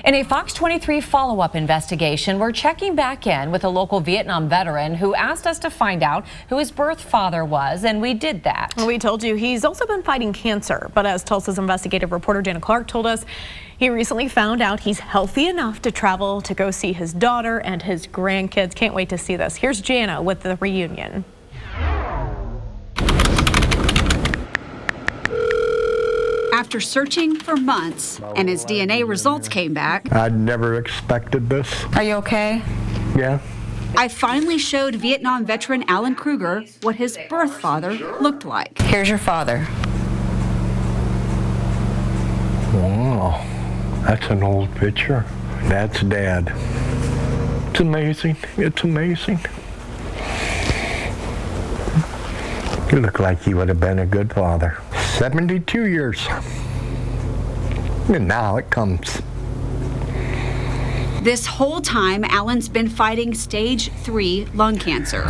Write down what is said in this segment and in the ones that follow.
In a FOX23 follow-up investigation, we're checking back in with a local Vietnam veteran who asked us to find out who his birth father was, and we did that. We told you he's also been fighting cancer, but as Tulsa's investigative reporter Janna told us, he recently found out he's healthy enough to travel to go see his daughter and his grandkids. Can't wait to see this. Here's Janna with the reunion. After searching for months and his DNA results came back, I'd never expected this. Are you okay? Yeah. I finally showed Vietnam veteran Alan Kruger what his birth father looked like. Here's your father. Wow, that's an old picture. That's Dad. It's amazing. It's amazing. You look like he would have been a good father. 72 years. And now it comes. This whole time, Alan's been fighting stage 3 lung cancer.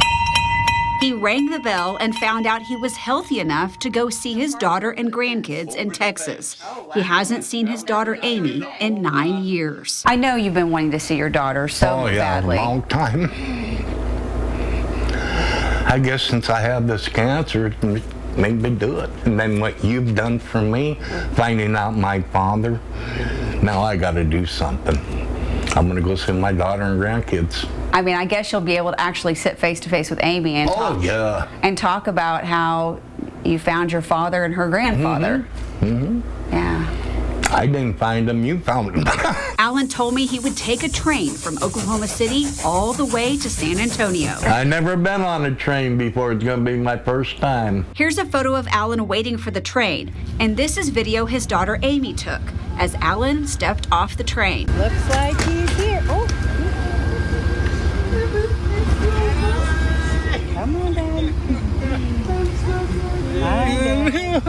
He rang the bell and found out he was healthy enough to go see his daughter and grandkids in Texas. He hasn't seen his daughter Amy in 9 years. I know you've been wanting to see your daughter so badly. A long time. I guess since I have this cancer, it made me do it. And then what you've done for me, finding out my father, now I got to do something. I'm going to go see my daughter and grandkids. I mean, I guess you'll be able to actually sit face to face with Amy and talk about how you found your father and her grandfather. Yeah. I didn't find him, you found him. Alan told me he would take a train from Oklahoma City all the way to San Antonio. I've never been on a train before. It's going to be my first time. Here's a photo of Alan waiting for the train, and this is video his daughter Amy took as Alan stepped off the train. Looks like he's here. Oh. Come on, Dad. Hi, Dad.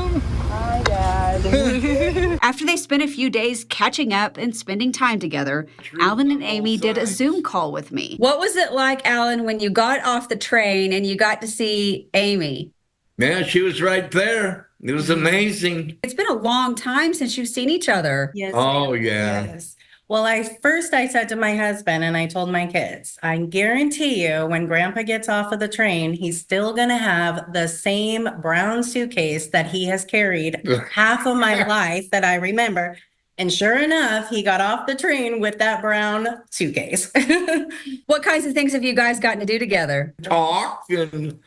Hi, Dad. After they spent a few days catching up and spending time together, Alan and Amy did a Zoom call with me. What was it like, Alan, when you got off the train and you got to see Amy? Yeah, she was right there. It was amazing. It's been a long time since you've seen each other. Yes. Oh, yeah. Yes. Well, I said to my husband and I told my kids, I guarantee you when Grandpa gets off of the train, he's still going to have the same brown suitcase that he has carried half of my life that I remember. And sure enough, he got off the train with that brown suitcase. What kinds of things have you guys gotten to do together? Talk and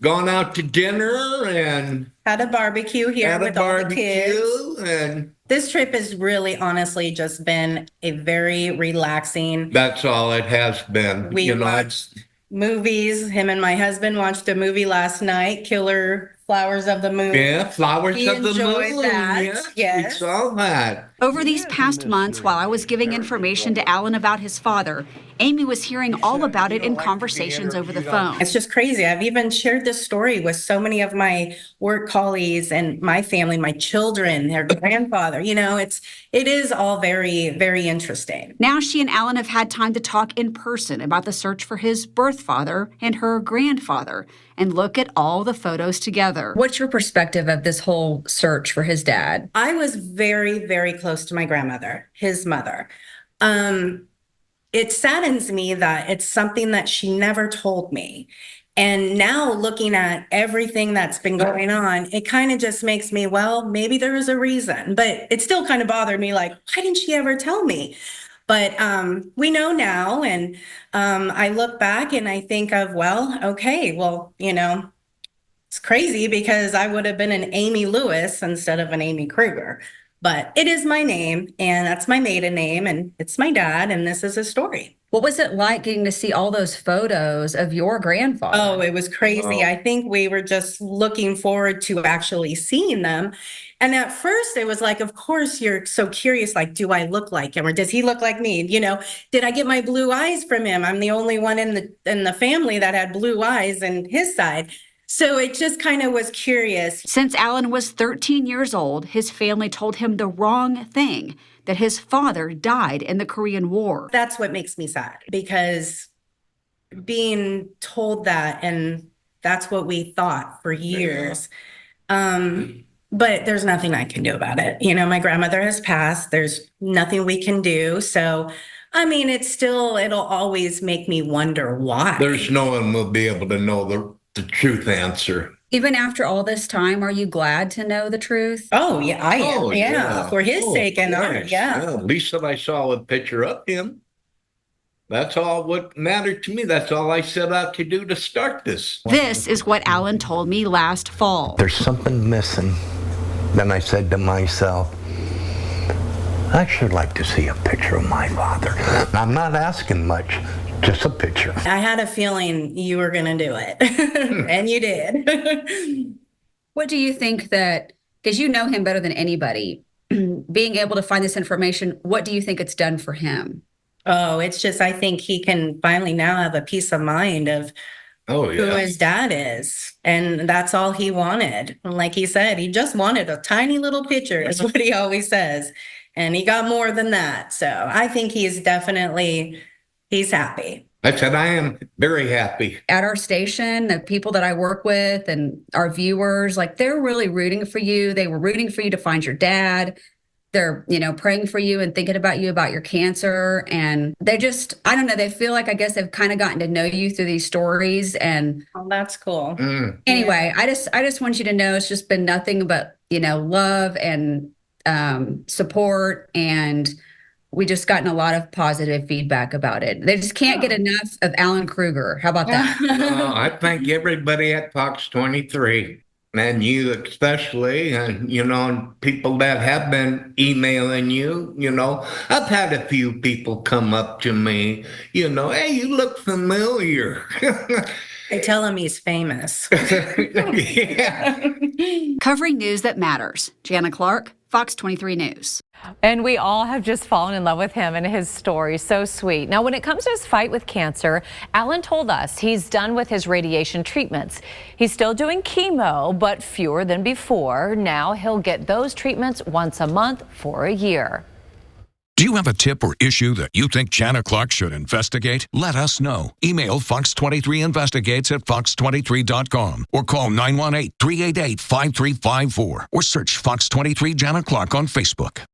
gone out to dinner and Had a barbecue here with all the kids. And This trip has really honestly just been a very relaxing. that's all it has been. We watched movies. Him and my husband watched a movie last night, Killer Flowers of the Moon. Yeah, Flowers He of the enjoyed Moon. that, Yeah, yes. we saw that. Over these past months, while I was giving information to Alan about his father, Amy was hearing all about it in conversations over the phone. It's just crazy. I've even shared this story with so many of my work colleagues and my family, my children, their grandfather. You know, it is all very, very interesting. Now she and Alan have had time to talk in person about the search for his birth father and her grandfather and look at all the photos together. What's your perspective of this whole search for his dad? I was very, very close to my grandmother, his mother. It saddens me that it's something that she never told me. And now looking at everything that's been going on, it kind of just makes me, well, maybe there is a reason. But it still kind of bothered me, like, why didn't she ever tell me? But we know now, and I look back and I think of, well, okay, well, you know, it's crazy because I would have been an Amy Lewis instead of an Amy Kruger. But it is my name, and that's my maiden name, and it's my dad, and this is his story. What was it like getting to see all those photos of your grandfather? Oh, it was crazy. I think we were just looking forward to actually seeing them. And at first it was like, of course, you're so curious, like, do I look like him or does he look like me? You know, did I get my blue eyes from him? I'm the only one in the family that had blue eyes in his side. So it just kind of was curious. Since Alan was 13 years old, his family told him the wrong thing, that his father died in the Korean War. That's what makes me sad, because being told that, and that's what we thought for years, but there's nothing I can do about it. You know, my grandmother has passed. There's nothing we can do. So, I mean, it'll always make me wonder why. There's no one will be able to know the truth answer. Even after all this time, are you glad to know the truth? Oh, yeah, I am. Oh, yeah, for his sake and course. yeah. At least that I saw a picture of him. That's all what mattered to me. That's all I set out to do to start this. This is what Alan told me last fall. There's something missing. Then I said to myself, I should like to see a picture of my father. I'm not asking much, just a picture. I had a feeling you were going to do it, and you did. What do you think that, because you know him better than anybody, being able to find this information, what do you think it's done for him? Oh, it's just, I think he can finally now have a peace of mind of who his dad is. And that's all he wanted. And like he said, he just wanted a tiny little picture, is what he always says. And he got more than that. So I think he's happy. I said, I am very happy. At our station, the people that I work with and our viewers, like, they're really rooting for you. They were rooting for you to find your dad. They're, praying for you and thinking about you, about your cancer. And they just, I don't know, they feel like, I guess they've kind of gotten to know you through these stories. And oh, that's cool. Anyway, I just want you to know it's just been nothing but, love and support. And we just gotten a lot of positive feedback about it. They just can't get enough of Alan Kruger. How about that? I thank everybody at FOX23. And you especially, and, people that have been emailing you, I've had a few people come up to me, hey, you look familiar. I tell him he's famous. Yeah. Covering news that matters. Janna Clark, FOX23 News. And we all have just fallen in love with him and his story. So sweet. Now, when it comes to his fight with cancer, Alan told us he's done with his radiation treatments. He's still doing chemo, but fewer than before. Now he'll get those treatments once a month for a year. Do you have a tip or issue that you think Janna Clark should investigate? Let us know. Email FOX23Investigates at fox23.com or call 918-388-5354 or search FOX23 Janna Clark on Facebook.